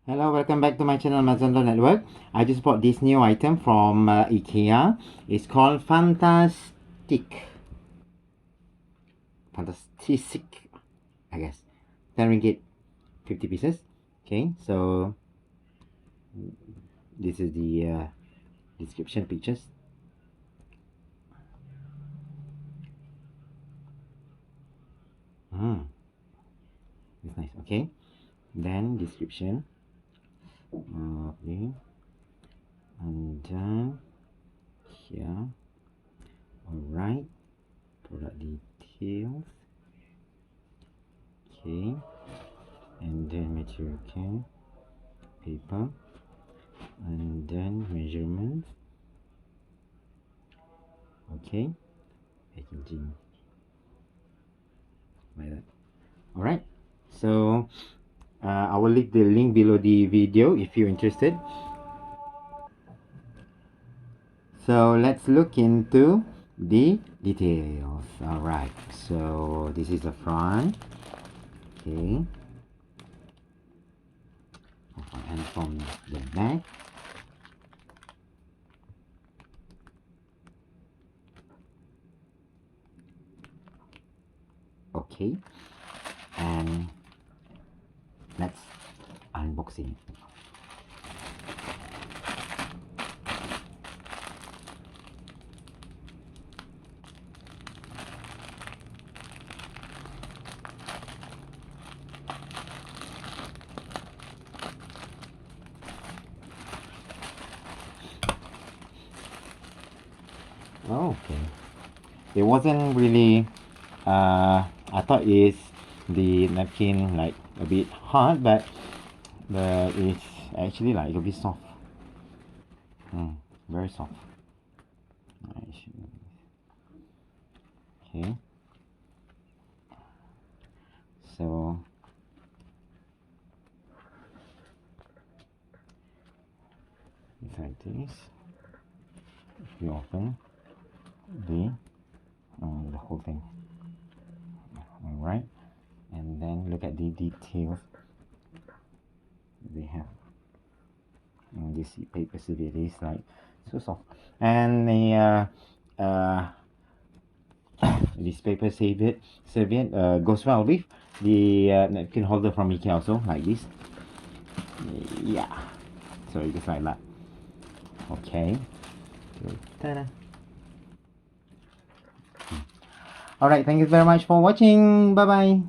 Hello, welcome back to my channel Maison Network. I just bought this new item from Ikea. It's called Fantastisk, I guess. 10 ringgit, 50 pieces. Okay, so this is the description pictures. It's nice. Okay, then description. Okay, and then here. Alright, product details. Okay, and then material can, paper, and then measurements. Okay, packaging like that. Alright, so I will leave the link below the video if you're interested. So let's look into the details. Alright, so this is the front. Okay, and from the back. Okay, and let's unboxing. Okay, it wasn't really I thought it's the napkin like a bit hard, but it's actually like a bit soft. Very soft. Okay, so it's like this. If you open the whole thing, all right, and then look at the details they have. And this paper serviette is like so soft, and the this paper serviette goes well with the napkin holder from Ikea also, like this. Yeah, so it goes like that. Okay, so, ta-da. Alright, thank you very much for watching. Bye bye.